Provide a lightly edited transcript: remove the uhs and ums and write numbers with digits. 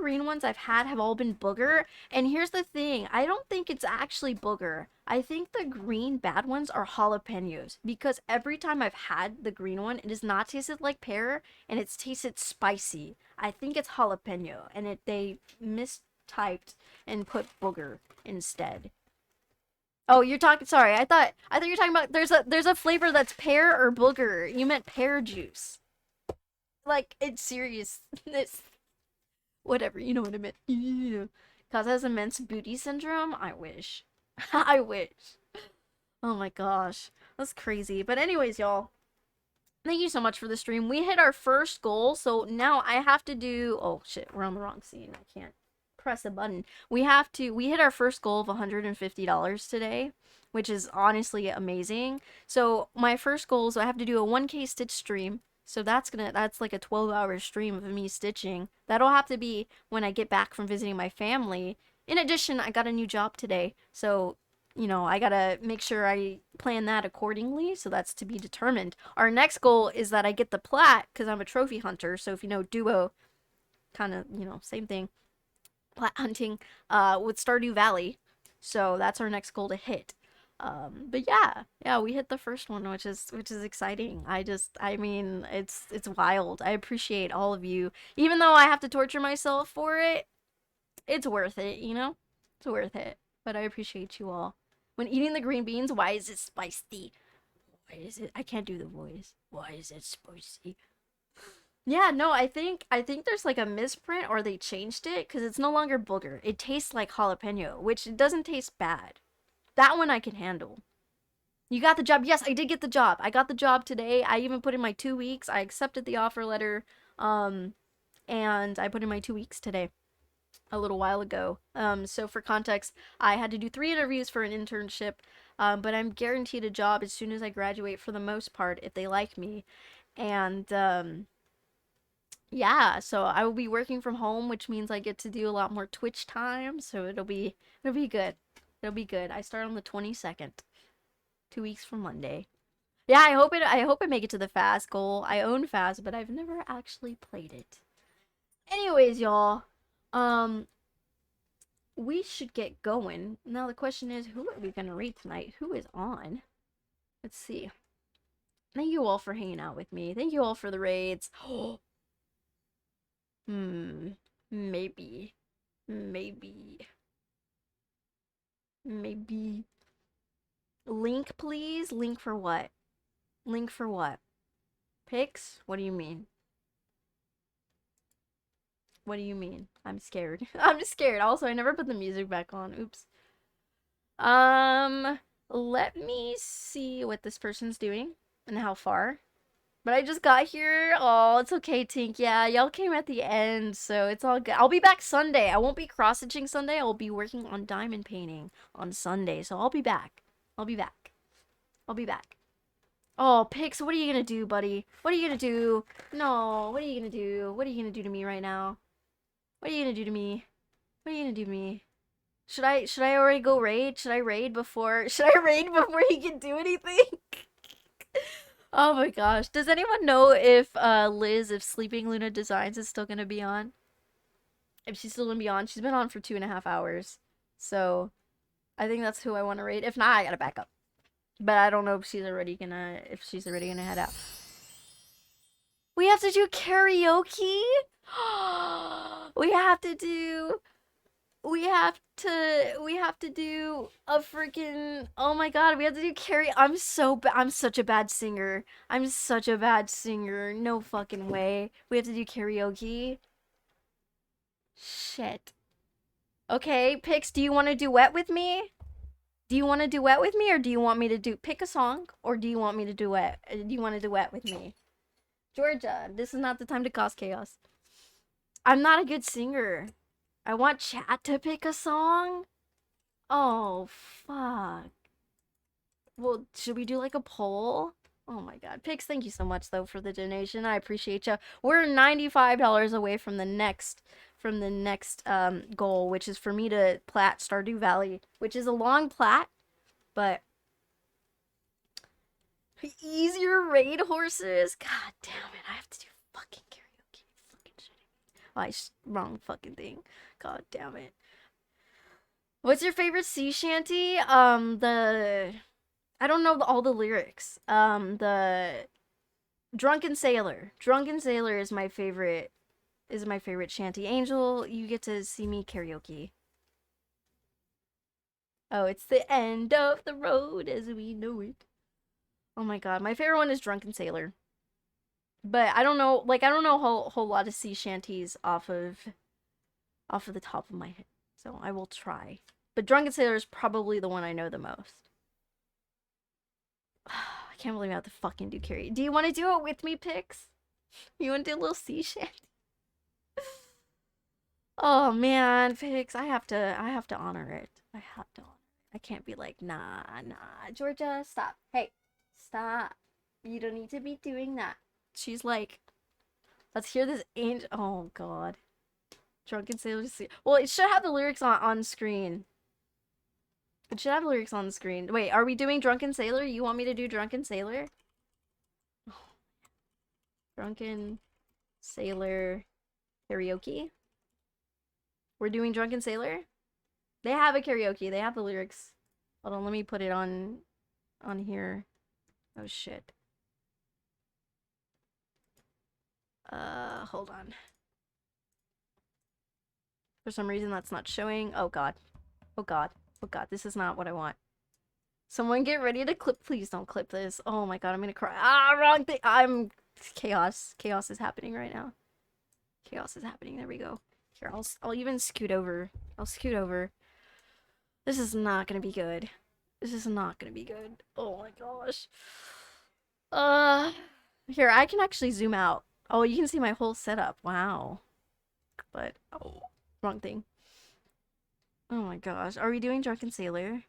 green ones I've had have all been booger. And here's the thing, I don't think it's actually booger. I think the green bad ones are jalapenos because every time I've had the green one, it has not tasted like pear and it's tasted spicy. I think it's jalapeno and they mistyped and put booger instead. Oh, you're talking. Sorry, I thought you were talking about. There's a flavor that's pear or booger. You meant pear juice. Like it's serious. This whatever. You know what I meant. Yeah. Causes immense booty syndrome. I wish. I wish. Oh my gosh, that's crazy. But anyways, y'all. Thank you so much for the stream. We hit our first goal, so now I have to do. Oh shit, we're on the wrong scene. I can't press a button. We hit our first goal of $150 today, which is honestly amazing. So my first goal is I have to do a 1K stitch stream. So that's like a 12-hour stream of me stitching. That'll have to be when I get back from visiting my family. In addition, I got a new job today. So, I gotta make sure I plan that accordingly. So that's to be determined. Our next goal is that I get the plat because I'm a trophy hunter. So if you know duo, kind of, same thing plat hunting with Stardew Valley. So that's our next goal to hit. But yeah, we hit the first one, which is exciting. I mean, it's wild. I appreciate all of you, even though I have to torture myself for it. It's worth it, It's worth it. But I appreciate you all. When eating the green beans, why is it spicy? Why is it? I can't do the voice. Why is it spicy? Yeah, no, I think there's like a misprint or they changed it because it's no longer booger. It tastes like jalapeno, which it doesn't taste bad. That one I can handle. You got the job. Yes, I did get the job. I got the job today. I even put in my 2 weeks. I accepted the offer letter. Um, and I put in my 2 weeks today, a little while ago. So for context, I had to do 3 interviews for an internship. But I'm guaranteed a job as soon as I graduate for the most part if they like me. And yeah, so I will be working from home, which means I get to do a lot more Twitch time, so it'll be good. It'll be good. I start on the 22nd, 2 weeks from Monday. Yeah, I hope I make it to the fast goal. I own fast, but I've never actually played it. Anyways, y'all, um we should get going. Now the question is, who are we gonna read tonight? Who is on? Let's see. Thank you all for hanging out with me. Thank you all for the raids. Hmm. Maybe. Maybe. Maybe. Link, please? Link for what? Link for what? Pics? What do you mean? What do you mean? I'm scared. I'm just scared. Also, I never put the music back on. Oops. Um, let me see what this person's doing and how far. But I just got here. Oh, it's okay, Tink. Yeah, y'all came at the end, so it's all good. I'll be back Sunday. I won't be cross-stitching Sunday. I'll be working on diamond painting on Sunday, so I'll be back. I'll be back. I'll be back. Oh, Pix, what are you gonna do, buddy? What are you gonna do? No, what are you gonna do? What are you gonna do to me right now? What are you gonna do to me? What are you gonna do to me? Should I already go raid? Should I raid before should I raid before he can do anything? Oh my gosh. Does anyone know if Liz, if Sleeping Luna Designs is still gonna be on? If she's still gonna be on? She's been on for 2.5 hours. So I think that's who I wanna raid. If not, I gotta back up. But I don't know if she's already gonna head out. We have to do karaoke? we have to do we have to do a freaking oh my god, we have to do karaoke. I'm such a bad singer. I'm such a bad singer. No fucking way. We have to do karaoke. Shit. Okay, Pix, do you want to duet with me? Do you want to duet with me or do you want me to pick a song or do you want me to duet? Do you want to duet with me? Georgia, this is not the time to cause chaos. I'm not a good singer. I want chat to pick a song. Oh, fuck. Well, should we do like a poll? Oh my god. Pix, thank you so much though for the donation. I appreciate you. We're $95 away from the next goal, which is for me to plat Stardew Valley, which is a long plat, but easier raid horses. God damn it. I have to do fucking karaoke. Fucking shitting me. Wrong fucking thing. God damn it. What's your favorite sea shanty? I don't know all the lyrics. The Drunken Sailor. Drunken Sailor is my favorite. Is my favorite shanty. Angel, you get to see me karaoke. Oh, it's the end of the road as we know it. Oh my god, my favorite one is Drunken Sailor. But I don't know, like I don't know a whole lot of sea shanties off of the top of my head. So I will try. But Drunken Sailor is probably the one I know the most. I can't believe I have to fucking do karaoke. Do you want to do it with me, Pix? You want to do a little sea shanty? Oh man, Pix, I have to honor it. I have to honor it. I can't be like, nah, nah, Georgia, stop. Hey, stop. You don't need to be doing that. She's like, let's hear this angel. Oh god. Drunken Sailor. Well, it should have the lyrics on screen. It should have lyrics on the screen. Wait, are we doing Drunken Sailor? You want me to do Drunken Sailor? Drunken Sailor karaoke? We're doing Drunken Sailor? They have a karaoke. They have the lyrics. Hold on, let me put it on here. Oh shit. Hold on. For some reason that's not showing. Oh god. Oh god. Oh god, this is not what I want. Someone get ready to clip. Please don't clip this. Oh my god, I'm gonna cry. Ah, wrong thing. I'm chaos. Chaos is happening right now. Chaos is happening. There we go. Here, I'll even scoot over. I'll scoot over. This is not gonna be good. This is not gonna be good. Oh my gosh. Uh, here, I can actually zoom out. Oh, you can see my whole setup. Wow. But, oh, wrong thing. Oh my gosh. Are we doing Drunken Sailor?